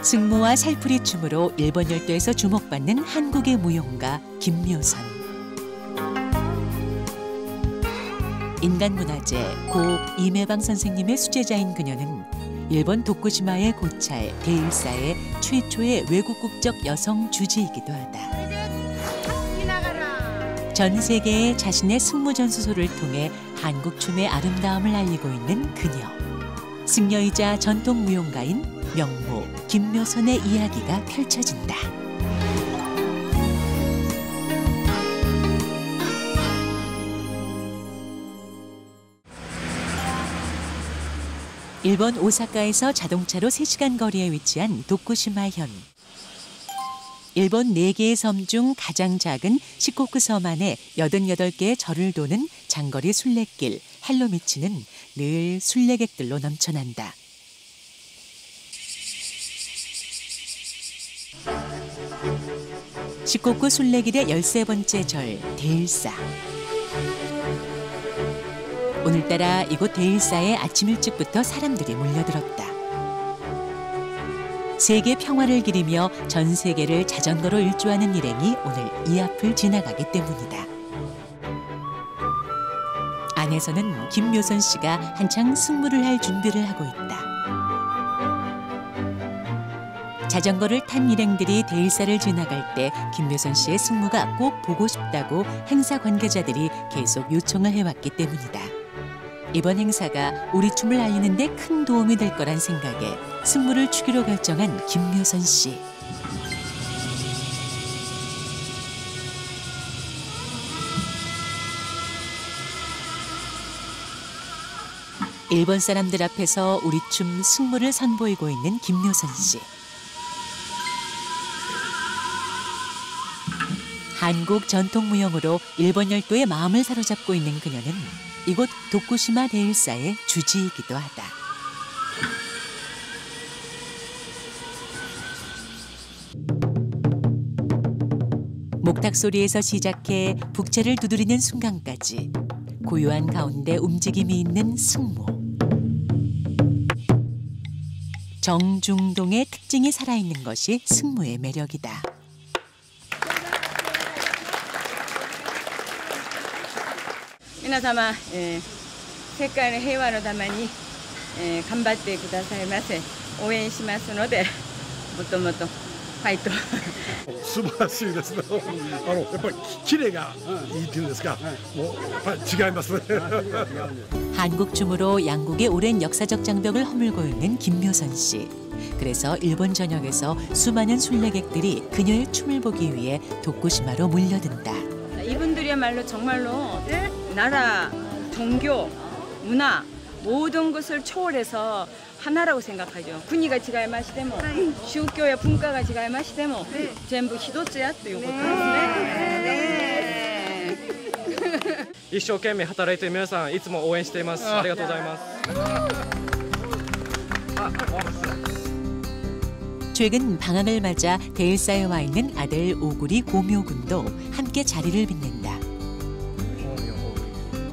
승무와 살풀이 춤으로 일본 열도에서 주목받는 한국의 무용가 김묘선. 인간문화재 고 이매방 선생님의 수제자인 그녀는 일본 도쿠시마의 고찰 대일사의 최초의 외국 국적 여성 주지이기도 하다. 전 세계에 자신의 승무전수소를 통해 한국 춤의 아름다움을 알리고 있는 그녀. 승려이자 전통 무용가인 명모 김묘선의 이야기가 펼쳐진다. 일본 오사카에서 자동차로 3시간 거리에 위치한 도쿠시마현. 일본 4개의 섬 중 가장 작은 시코쿠 섬 안에 88개의 절을 도는 장거리 순례길 헬로미치는 늘 순례객들로 넘쳐난다. 시코쿠 순례길의 13번째 절 대일사. 오늘따라 이곳 대일사에 아침 일찍부터 사람들이 몰려들었다. 세계 평화를 기리며 전 세계를 자전거로 일주하는 일행이 오늘 이 앞을 지나가기 때문이다. 안에서는 김묘선 씨가 한창 승무를 할 준비를 하고 있다. 자전거를 탄 일행들이 대일사를 지나갈 때 김묘선 씨의 승무가 꼭 보고 싶다고 행사 관계자들이 계속 요청을 해왔기 때문이다. 이번 행사가 우리 춤을 알리는 데 큰 도움이 될 거란 생각에 승무를 추기로 결정한 김묘선 씨. 일본 사람들 앞에서 우리 춤 승무를 선보이고 있는 김묘선 씨. 한국 전통 무용으로 일본 열도의 마음을 사로잡고 있는 그녀는 이곳 도쿠시마 대일사의 주지이기도 하다. 목탁 소리에서 시작해 북채를 두드리는 순간까지 고요한 가운데 움직임이 있는 승무. 정중동의 특징이 살아있는 것이 승무의 매력이다.皆様、世界の平和のために、頑張ってくださいませ。応援しますので、もっともっとファイト。素晴らしいですね。やっぱりキレがいいっていうんですか。もうやっぱり違いますね。 한국 춤으로 양국의 오랜 역사적 장벽을 허물고 있는 김묘선 씨. 그래서 일본 전역에서 수많은 순례객들이 그녀의 춤을 보기 위해 도쿠시마로 몰려든다. 이분들이야말로 정말로 나라, 종교, 문화 모든 것을 초월해서 하나라고 생각하죠. 국위가違いましても、宗教や文化が違いましても、全部一つやということですね。一生懸命働いている皆さんいつも応援しています。ありがとうございます。 최근 방학을 맞아 대일사에 와 있는 아들 오구리 고묘군도 함께 자리를 빛낸다.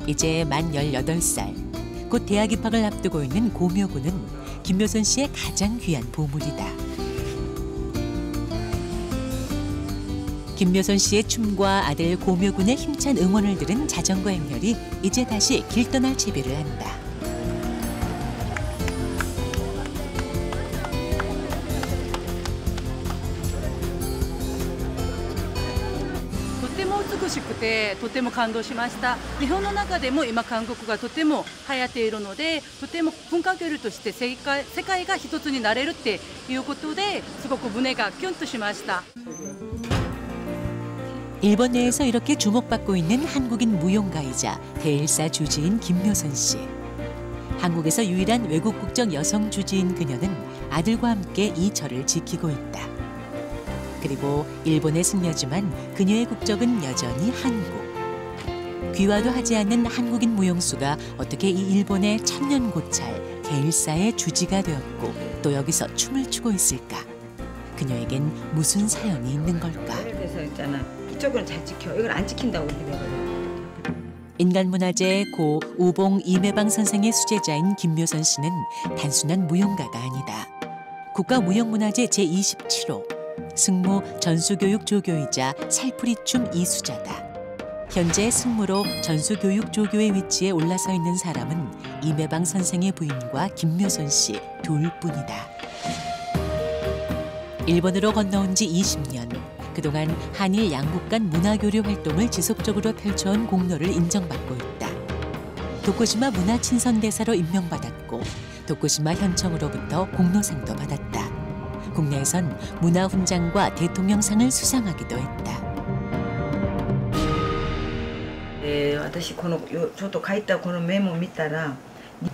이제 만 18살, 곧 대학 입학을 앞두고 있는 고묘군은 김묘선 씨의 가장 귀한 보물이다. 김묘선 씨의 춤과 아들 고묘군의 힘찬 응원을 들은 자전거 행렬이 이제 다시 길 떠날 채비를 한다. 美しくてとても感動しました。日本の中でも今韓国がとても流行っているので、とても文化交流として世界が一つになれるっていうことですごく胸がキュンとしました。 일본 내에서 이렇게 주목받고 있는 한국인 무용가이자 대일사 주지인 김묘선 씨. 한국에서 유일한 외국 국적 여성 주지인 그녀는 아들과 함께 이 절을 지키고 있다. 그리고 일본의 승려지만 그녀의 국적은 여전히 한국. 귀화도 하지 않는 한국인 무용수가 어떻게 이 일본의 천년 고찰 대일사의 주지가 되었고 또 여기서 춤을 추고 있을까? 그녀에겐 무슨 사연이 있는 걸까? 그래서 있잖아. 이쪽은 잘 지켜. 이걸 안 지킨다고 해요. 인간문화재 고 우봉 이매방 선생의 수제자인 김묘선 씨는 단순한 무용가가 아니다. 국가무형문화재 제27호 승무 전수교육 조교이자 살풀이춤 이수자다. 현재 승무로 전수교육 조교의 위치에 올라서 있는 사람은 이매방 선생의 부인과 김묘선 씨 둘뿐이다. 일본으로 건너온 지 20년. 그동안 한일 양국 간 문화교류 활동을 지속적으로 펼쳐온 공로를 인정받고 있다. 도쿠시마 문화친선대사로 임명받았고 도쿠시마 현청으로부터 공로상도 받았다. 국내에선 문화훈장과 대통령상을 수상하기도 했다. 私このちょっと書いたこのメモ見たら、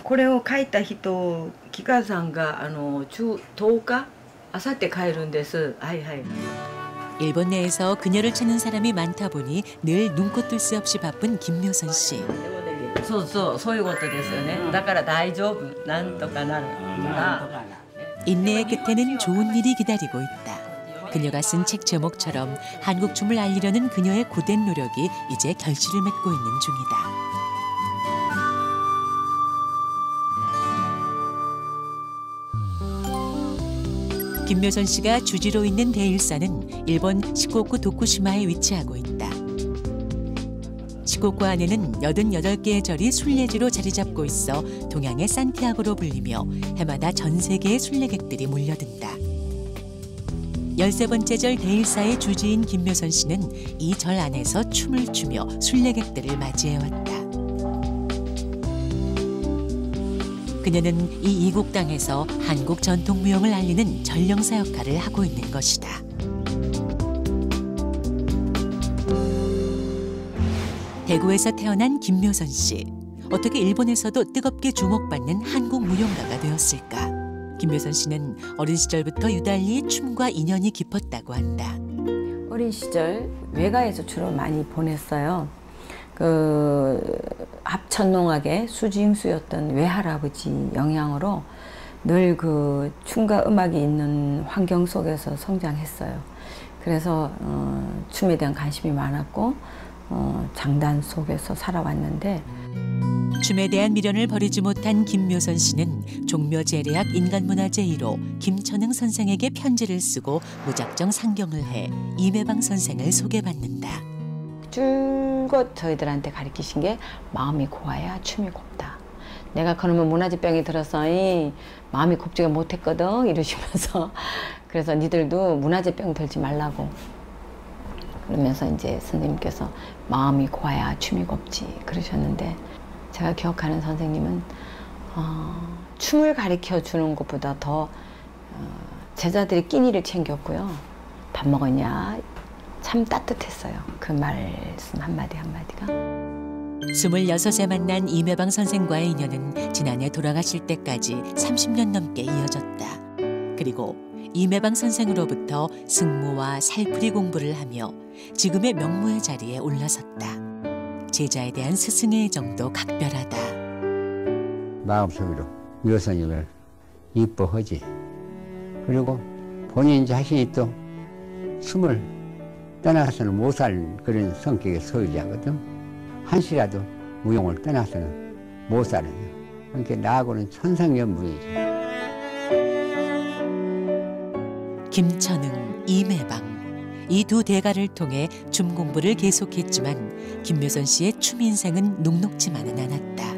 これを書いた人、木川さんが10日、明後日帰るんです。はいはい。 일본 내에서 그녀를 찾는 사람이 많다 보니 늘 눈코 뜰 새 없이 바쁜 김묘선 씨. そういうことですよね。だから大丈夫、なんとかなる。 인내의 끝에는 좋은 일이 기다리고 있다. 그녀가 쓴 책 제목처럼 한국 춤을 알리려는 그녀의 고된 노력이 이제 결실을 맺고 있는 중이다. 김묘선 씨가 주지로 있는 대일사는 일본 시코쿠 도쿠시마에 위치하고 있다. 시코쿠 안에는 88개의 절이 순례지로 자리 잡고 있어 동양의 산티아고로 불리며 해마다 전 세계의 순례객들이 몰려든다. 13번째 절 대일사의 주지인 김묘선 씨는 이 절 안에서 춤을 추며 순례객들을 맞이해왔다. 그녀는 이 이국 땅에서 한국 전통 무용을 알리는 전령사 역할을 하고 있는 것이다. 대구에서 태어난 김묘선 씨. 어떻게 일본에서도 뜨겁게 주목받는 한국 무용가가 되었을까? 김묘선 씨는 어린 시절부터 유달리 춤과 인연이 깊었다고 한다. 어린 시절 외가에서 주로 많이 보냈어요. 합천농악의 수지임수였던 외할아버지 영향으로 늘 그 춤과 음악이 있는 환경 속에서 성장했어요. 그래서 춤에 대한 관심이 많았고 장단 속에서 살아왔는데 춤에 대한 미련을 버리지 못한 김묘선 씨는 종묘제례학 인간문화 제1호 김천흥 선생에게 편지를 쓰고 무작정 상경을 해 이매방 선생을 소개받는다. 줄곧 저희들한테 가르치신 게 마음이 고와야 춤이 곱다. 내가 그러면 문화재병이 들어서 마음이 곱지가 못했거든 이러시면서 그래서 니들도 문화재병 들지 말라고 그러면서 이제 선생님께서 마음이 고와야 춤이 곱지 그러셨는데 제가 기억하는 선생님은 춤을 가르쳐 주는 것보다 더 제자들이 끼니를 챙겼고요. 밥 먹었냐? 참 따뜻했어요. 그 말씀 한마디 한마디가. 26에 만난 이매방 선생과의 인연은 지난해 돌아가실 때까지 30년 넘게 이어졌다. 그리고 이매방 선생으로부터 승무와 살풀이 공부를 하며 지금의 명무의 자리에 올라섰다. 제자에 대한 스승의 애정도 각별하다. 마음속으로 묘선님을 이뻐하지. 그리고 본인 자신이 또 춤을 떠나서는 못 살 그런 성격의 소유자거든. 한시라도 무용을 떠나서는 못 살아요. 그러니까 나하고는 천상연분이지. 김천흥, 이매방. 이 두 대가를 통해 춤 공부를 계속했지만 김묘선 씨의 춤 인생은 녹록지만은 않았다.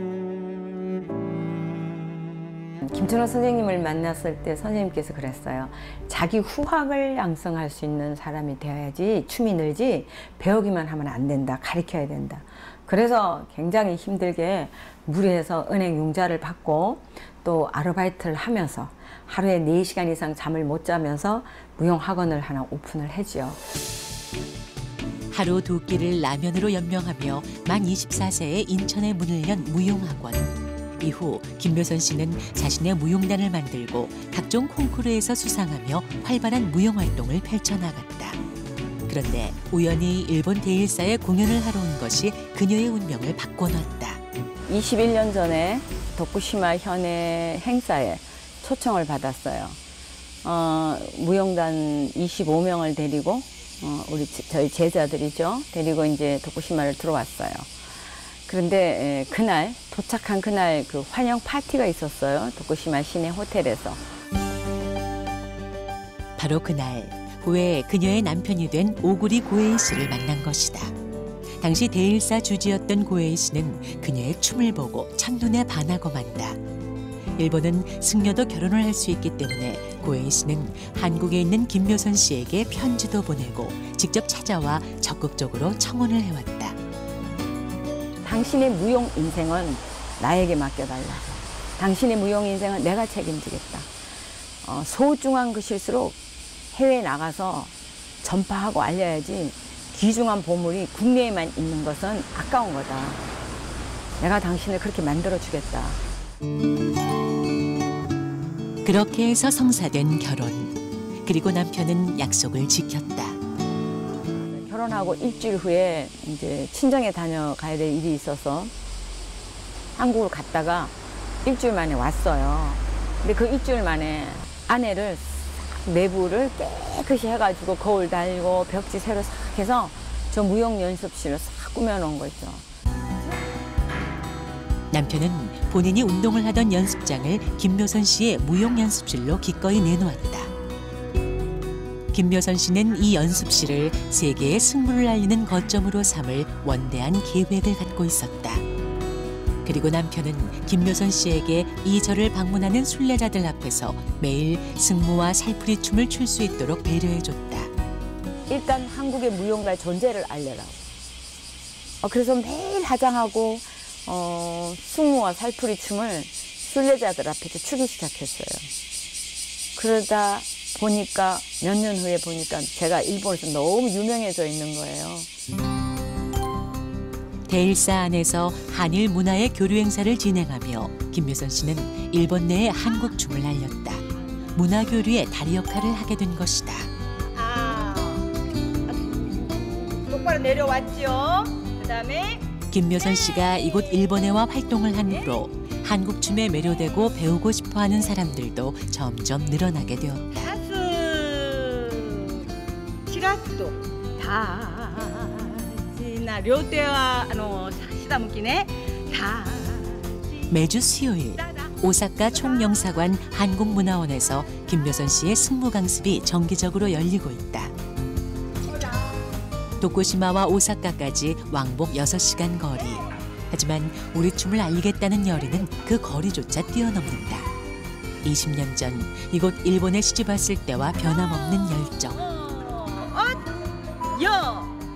김천흥 선생님을 만났을 때 선생님께서 그랬어요. 자기 후학을 양성할 수 있는 사람이 되어야지 춤이 늘지 배우기만 하면 안 된다. 가르쳐야 된다. 그래서 굉장히 힘들게 무리해서 은행 융자를 받고 또 아르바이트를 하면서 하루에 4시간 이상 잠을 못 자면서 무용학원을 하나 오픈을 했죠. 하루 두 끼를 라면으로 연명하며 만 24세에 인천에 문을 연 무용학원. 이후 김묘선 씨는 자신의 무용단을 만들고 각종 콩쿠르에서 수상하며 활발한 무용활동을 펼쳐나갔다. 그런데 우연히 일본 대일사에 공연을 하러 온 것이 그녀의 운명을 바꿔놨다. 21년 전에 도쿠시마 현의 행사에 초청을 받았어요. 무용단 25명을 데리고 저희 제자들이죠. 데리고 이제 도쿠시마를 들어왔어요. 그런데 그날 도착한 그날 그 환영 파티가 있었어요. 도쿠시마 시내 호텔에서. 바로 그날 후에 그녀의 남편이 된 오구리 고에이 씨를 만난 것이다. 당시 대일사 주지였던 고에이 씨는 그녀의 춤을 보고 첫눈에 반하고 만다. 일본은 승려도 결혼을 할 수 있기 때문에 고에이 씨는 한국에 있는 김묘선 씨에게 편지도 보내고 직접 찾아와 적극적으로 청혼을 해왔다. 당신의 무용 인생은 나에게 맡겨달라. 당신의 무용 인생은 내가 책임지겠다. 소중한 것일수록 해외에 나가서 전파하고 알려야지 귀중한 보물이 국내에만 있는 것은 아까운 거다. 내가 당신을 그렇게 만들어주겠다. 그렇게 해서 성사된 결혼. 그리고 남편은 약속을 지켰다. 결혼하고 일주일 후에 이제 친정에 다녀가야 될 일이 있어서 한국을 갔다가 일주일 만에 왔어요. 근데 그 일주일 만에 아내를 내부를 깨끗이 해가지고 거울 달고 벽지 새로 싹 해서 저 무용 연습실을 싹 꾸며놓은 거 있죠. 남편은 본인이 운동을 하던 연습장을 김묘선 씨의 무용 연습실로 기꺼이 내놓았다. 김묘선 씨는 이 연습실을 세계의 승부를 알리는 거점으로 삼을 원대한 계획을 갖고 있었다. 그리고 남편은 김묘선 씨에게 이 절을 방문하는 순례자들 앞에서 매일 승무와 살풀이 춤을 출 수 있도록 배려해줬다. 일단 한국의 무용가의 존재를 알려라고. 그래서 매일 화장하고 승무와 살풀이 춤을 순례자들 앞에서 추기 시작했어요. 그러다 보니까 몇 년 후에 보니까 제가 일본에서 너무 유명해져 있는 거예요. 대일사 안에서 한일 문화의 교류 행사를 진행하며 김묘선 씨는 일본 내에 한국 춤을 알렸다. 문화 교류의 다리 역할을 하게 된 것이다. 똑바로 내려왔죠. 그다음에 김묘선 씨가 이곳 일본에 와 활동을 한 후로 한국 춤에 매료되고 배우고 싶어하는 사람들도 점점 늘어나게 되었다. 치라스도 다지나 료테와 시다向きね 매주 수요일 오사카 총영사관 한국문화원에서 김묘선 씨의 승무 강습이 정기적으로 열리고 있다. 도쿠시마와 오사카까지 왕복 6시간 거리. 하지만 우리 춤을 알리겠다는 열의는 그 거리조차 뛰어넘는다. 20년 전 이곳 일본에 시집 왔을 때와 변함없는 열정.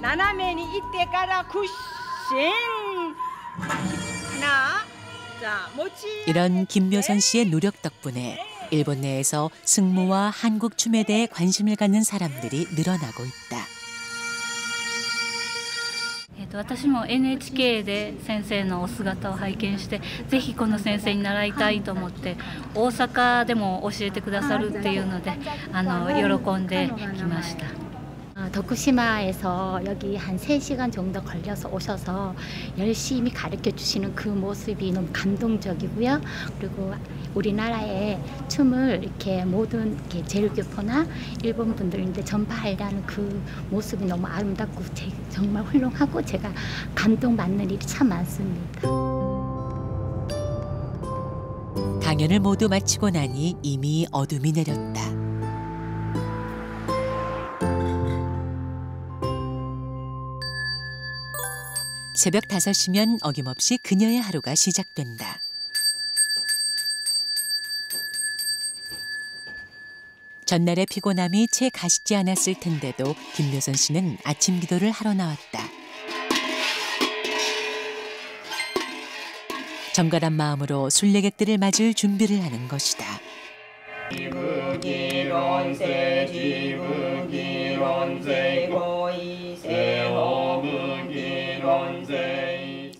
나나메니 이때から屈伸하나 자 모치. 이런 김묘선 씨의 노력 덕분에 일본 내에서 승무와 한국 춤에 대해 관심을 갖는 사람들이 늘어나고 있다. 私も NHK で先生のお姿を拝見してぜひこの先生に習いたいと思って大阪でも教えてくださるっていうので喜んできました。 도쿠시마에서 여기 한 3시간 정도 걸려서 오셔서 열심히 가르쳐 주시는 그 모습이 너무 감동적이고요. 그리고 우리나라의 춤을 이렇게 모든 이렇게 제일교포나 일본 분들인데 전파하려는 그 모습이 너무 아름답고 정말 훌륭하고 제가 감동받는 일이 참 많습니다. 강연을 모두 마치고 나니 이미 어둠이 내렸다. 새벽 5시면 어김없이 그녀의 하루가 시작된다. 전날의 피곤함이 채 가시지 않았을 텐데도 김묘선 씨는 아침 기도를 하러 나왔다. 정갈한 마음으로 순례객들을 맞을 준비를 하는 것이다.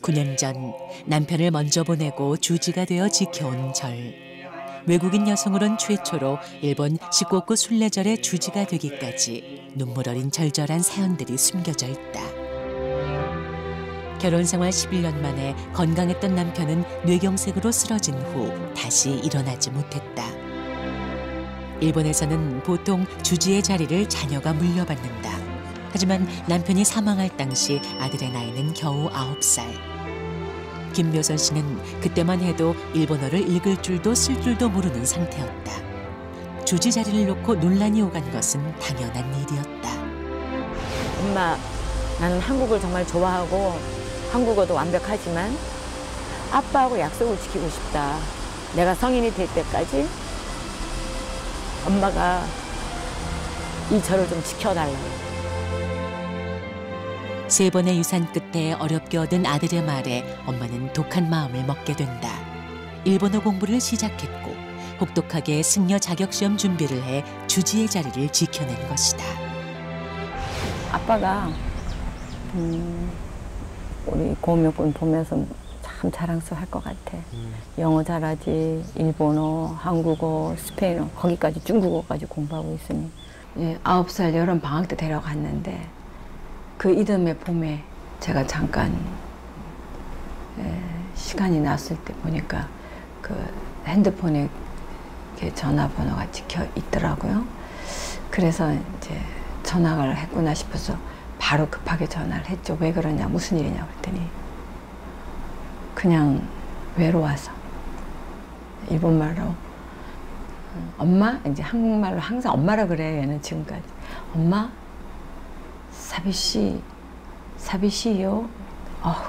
9년 전 남편을 먼저 보내고 주지가 되어 지켜온 절. 외국인 여성으론 최초로 일본 시코쿠 순례절의 주지가 되기까지 눈물 어린 절절한 사연들이 숨겨져 있다. 결혼 생활 11년 만에 건강했던 남편은 뇌경색으로 쓰러진 후 다시 일어나지 못했다. 일본에서는 보통 주지의 자리를 자녀가 물려받는다. 하지만 남편이 사망할 당시 아들의 나이는 겨우 9살. 김묘선 씨는 그때만 해도 일본어를 읽을 줄도 쓸 줄도 모르는 상태였다. 주지 자리를 놓고 논란이 오간 것은 당연한 일이었다. 엄마, 나는 한국을 정말 좋아하고 한국어도 완벽하지만 아빠하고 약속을 지키고 싶다. 내가 성인이 될 때까지 엄마가 이 절을 좀 지켜달라고. 3번의 유산 끝에 어렵게 얻은 아들의 말에 엄마는 독한 마음을 먹게 된다. 일본어 공부를 시작했고 혹독하게 승려 자격시험 준비를 해 주지의 자리를 지켜낸 것이다. 아빠가 우리 고묘군 보면서 참 자랑스러워할 것 같아. 영어 잘하지, 일본어, 한국어, 스페인어, 거기까지 중국어까지 공부하고 있으니. 9살 여름 방학 때 데려갔는데 그 이듬해 봄에 제가 잠깐 시간이 났을 때 보니까 그 핸드폰에 이렇게 전화번호가 찍혀 있더라고요. 그래서 이제 전화를 했구나 싶어서 바로 급하게 전화를 했죠. 왜 그러냐, 무슨 일이냐 그랬더니 그냥 외로워서 일본말로 엄마, 이제 한국말로 항상 엄마라 그래 얘는 지금까지. 엄마, 사비시요.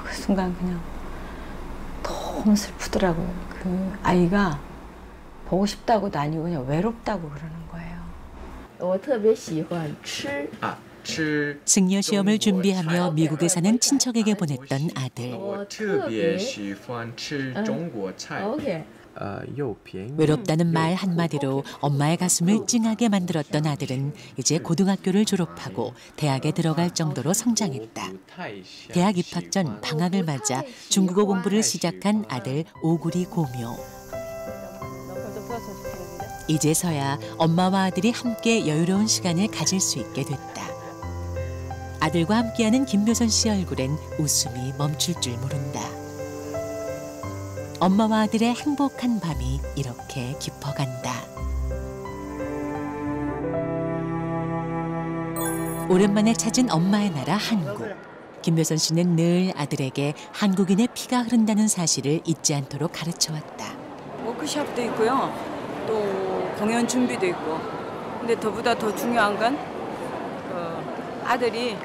그 순간 그냥 너무 슬프더라고요. 그 아이가 보고 싶다고도 아니고 그냥 외롭다고 그러는 거예요. 我特别喜欢吃 승려 시험을 준비하며 미국에 사는 친척에게 보냈던 아들. 我特别喜欢吃中国菜 외롭다는 말 한마디로 엄마의 가슴을 찡하게 만들었던 아들은 이제 고등학교를 졸업하고 대학에 들어갈 정도로 성장했다. 대학 입학 전 방학을 맞아 중국어 공부를 시작한 아들 오구리 고묘. 이제서야 엄마와 아들이 함께 여유로운 시간을 가질 수 있게 됐다. 아들과 함께하는 김묘선 씨 얼굴엔 웃음이 멈출 줄 모른다. 엄마와 아들의 행복한 밤이 이렇게 깊어간다. 오랜만에 찾은 엄마의 나라 한국. 김묘선 씨는 늘 아들에게 한국인의 피가 흐른다는 사실을 잊지 않도록 가르쳐왔다. 워크숍도 있고요. 또 공연 준비도 있고. 근데 저보다 더 중요한 건 아들이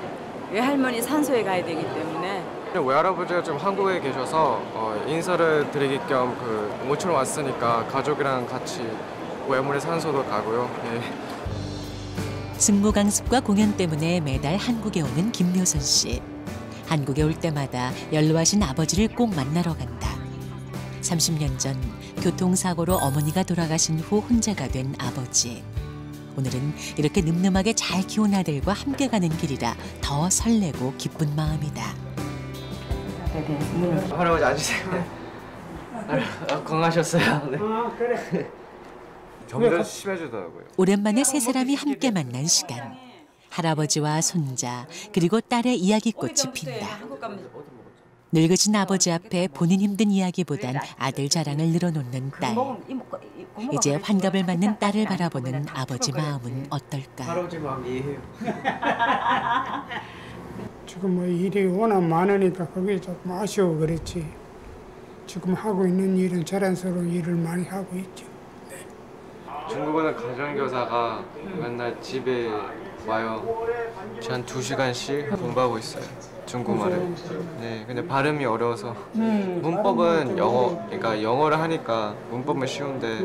외할머니 산소에 가야 되기 때문에 외할아버지가 좀 한국에 계셔서 인사를 드리기 겸 모처럼 왔으니까 가족이랑 같이 외할머니 산소도 가고요. 승무 강습과 공연 때문에 매달 한국에 오는 김묘선 씨. 한국에 올 때마다 연로하신 아버지를 꼭 만나러 간다. 30년 전 교통사고로 어머니가 돌아가신 후 혼자가 된 아버지. 오늘은 이렇게 늠름하게 잘 키운 아들과 함께 가는 길이라 더 설레고 기쁜 마음이다. 할아버지 앉으세요. 건강하셨어요? 네. 그래. 점점 심해지더라고요. 오랜만에 세 사람이 함께 만난 시간. 할아버지와 손자 그리고 딸의 이야기꽃이 핀다. 늙으신 아버지 앞에 본인 힘든 이야기보단 아들 자랑을 늘어놓는 딸. 이제 환갑을 맞는 딸을 바라보는 아버지 마음은 어떨까? 할아버지 마음 이해해요. 지금 뭐 일이 워낙 많으니까 그게 조금 아쉬워 그랬지. 지금 하고 있는 일은 자랑스러운 일을 많이 하고 있죠. 중국어는 가정교사가 맨날 집에 와요. 한 2시간씩 공부하고 있어요. 중국말을. 네, 근데 발음이 어려워서 문법은 그러니까 영어를 하니까 문법은 쉬운데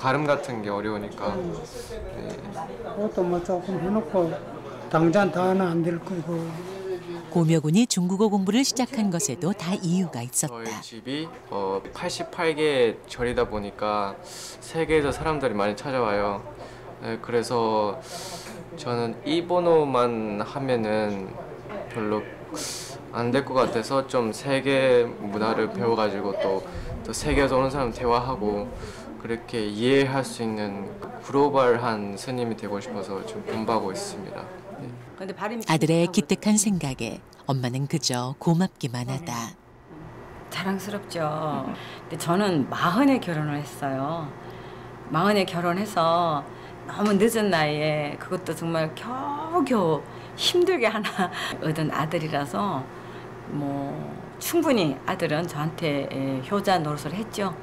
발음 같은 게 어려우니까. 네. 그것도 뭐 조금 해놓고 당장 다는 안 될 거고. 고묘군이 중국어 공부를 시작한 것에도 다 이유가 있었다. 저희 집이 88개 절이다 보니까 세계에서 사람들이 많이 찾아와요. 네, 그래서 저는 일본어만 하면은 별로 안 될 것 같아서 좀 세계 문화를 배워가지고 또 세계에서 오는 사람 대화하고 그렇게 이해할 수 있는 글로벌한 스님이 되고 싶어서 좀 공부하고 있습니다. 네. 아들의 기특한 생각에 엄마는 그저 고맙기만 하다. 자랑스럽죠. 근데 저는 40에 결혼을 했어요. 40에 결혼해서 너무 늦은 나이에 그것도 정말 겨우겨우 힘들게 하나 얻은 아들이라서 뭐 충분히 아들은 저한테 효자 노릇을 했죠.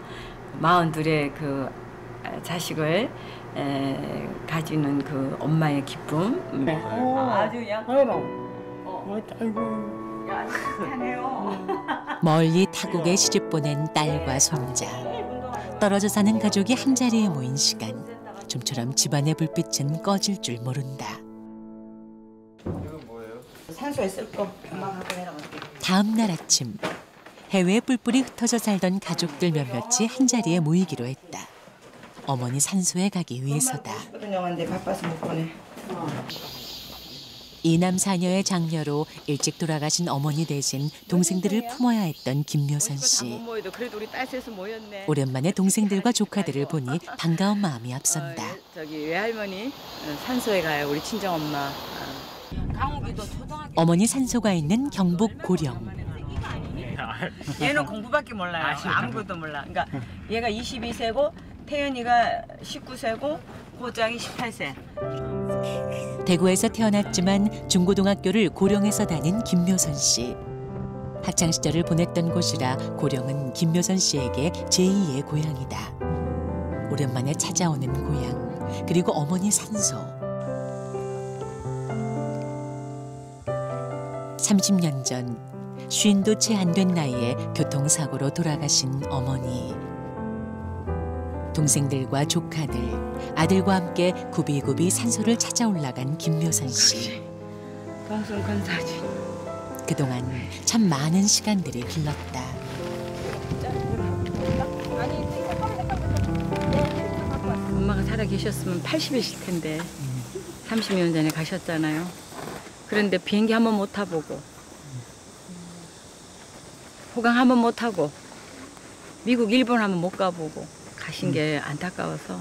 42의 그 자식을 가지는 그 엄마의 기쁨. 아주 그냥. 멀리 타국에 시집 보낸 딸과 손자. 떨어져 사는 가족이 한자리에 모인 시간. 좀처럼 집안의 불빛은 꺼질 줄 모른다. 산소에 쓸 거. 금방 하고 해라. 다음 날 아침. 해외에 뿔뿔이 흩어져 살던 가족들 몇몇이 한자리에 모이기로 했다. 어머니 산소에 가기 위해서다. 영화인데 바빠서 못 보내. 이남 사녀의 장녀로 일찍 돌아가신 어머니 대신 동생들을 품어야 했던 김묘선 씨. 그래도 우리 딸 셋은 모였네. 오랜만에 동생들과 조카들을 보니 반가운 마음이 앞선다. 저기 외할머니 산소에 가요. 우리 친정엄마. 어머니 산소가 있는 경북 고령. 얘는 공부밖에 몰라요. 아무것도 몰라. 그러니까 얘가 22세고 태연이가 19세고 고장이 18세. 대구에서 태어났지만 중고등학교를 고령에서 다닌 김묘선 씨. 학창 시절을 보냈던 곳이라 고령은 김묘선 씨에게 제2의 고향이다. 오랜만에 찾아오는 고향, 그리고 어머니 산소. 30년 전 50도 채 안 된 나이에 교통사고로 돌아가신 어머니. 동생들과 조카들, 아들과 함께 굽이굽이 산소를 찾아 올라간 김묘선 씨. 방송 건사지. 그동안 참 많은 시간들이 흘렀다. 엄마가 살아 계셨으면 80이실 텐데 30년 전에 가셨잖아요. 그런데 비행기 한번 못 타보고 호강 한번 못 타고 미국, 일본 한번 못 가보고 가신 게 안타까워서.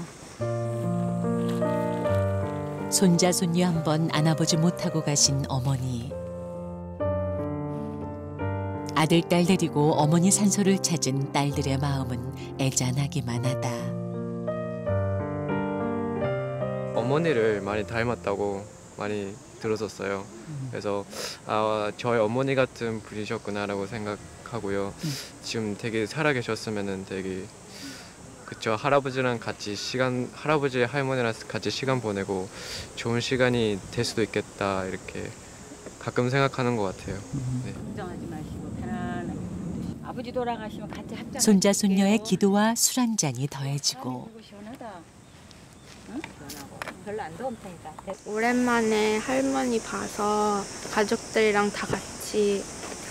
손자, 손녀 한번 안아보지 못하고 가신 어머니. 아들, 딸 데리고 어머니 산소를 찾은 딸들의 마음은 애잔하기만 하다. 어머니를 많이 닮았다고 많이 들었었어요. 그래서 저희 어머니 같은 분이셨구나라고 생각하고요. 지금 되게 살아계셨으면은 되게 그쵸, 할아버지랑 같이 할아버지 할머니랑 같이 시간 보내고 좋은 시간이 될 수도 있겠다 이렇게 가끔 생각하는 것 같아요. 네. 걱정하지 마시고 편안하게. 아버지 돌아가시면 같이 합장. 손자, 손녀의 기도와 술 한 잔이 더해지고. 시원하다. 응? 별로 안 더운 편이다. 오랜만에 할머니 봐서 가족들이랑 다 같이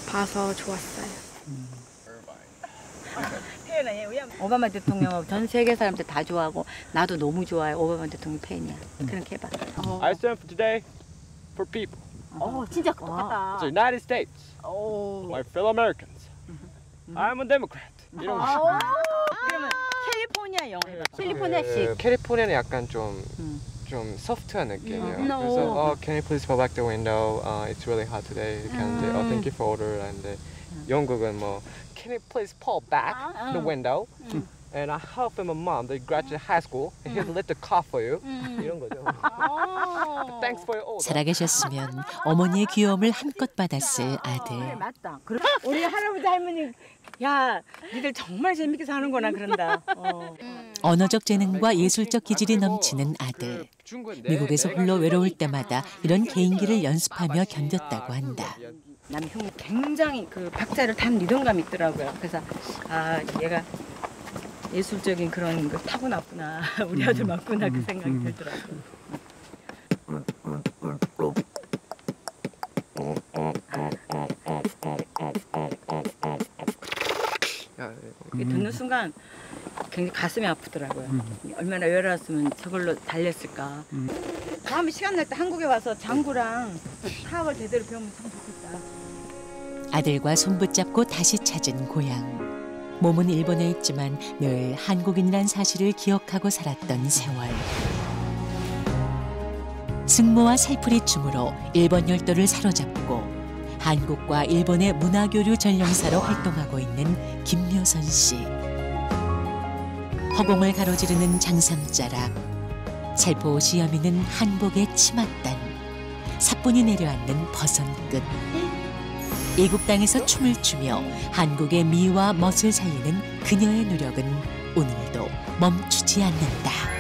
봐서 좋았어요. 오바마 대통령 전 세계 사람들 다 좋아하고 나도 너무 좋아해. 오바마 대통령 팬이야. 그렇게 해봐. I stand for today for people. 진짜 똑같다. The United States. My fellow Americans. I'm a Democrat. 이런 거. 그러면 캘리포니아 영어 해봐. 캘리포니아식. 캘리포니아는 약간 좀 소프트한 느낌이에요. 그래서 Can you please pull back the window? It's really hot today. 이렇게 하는데 Thank you for order. 하는데 영국은 뭐 Can you please pull back the window? And I help my mom. They graduate high school. And here's a little car for you. 이런 거죠. Thanks for your order. 살아계셨으면 어머니의 귀여움을 한껏 받았을 아들. 맞다. 우리 할아버지 할머니 야, 니들 정말 재밌게 사는구나 그런다. 언어적 재능과 예술적 기질이 넘치는 아들. 미국에서 홀로 외로울 때마다 이런 개인기를 연습하며 견뎠다고 한다. 남편이 굉장히 그 박자를 탄 리듬감이 있더라고요. 그래서 얘가 예술적인 그런 거 타고났구나. 우리 아들 맞구나 그 생각이 들더라고요. 듣는 순간 굉장히 가슴이 아프더라고요. 얼마나 외로웠으면 저걸로 달렸을까. 다음에 시간 날 때 한국에 와서 장구랑 타악을 제대로 배우면 참 좋겠다. 아들과 손붙잡고 다시 찾은 고향. 몸은 일본에 있지만 늘 한국인이란 사실을 기억하고 살았던 세월. 승모와 살풀이 춤으로 일본 열도를 사로잡고 한국과 일본의 문화교류 전령사로 활동하고 있는 김묘선 씨. 허공을 가로지르는 장삼자락, 살포시 여미는 한복의 치맛단, 사뿐히 내려앉는 버선끝. 이국 땅에서 춤을 추며 한국의 미와 멋을 살리는 그녀의 노력은 오늘도 멈추지 않는다.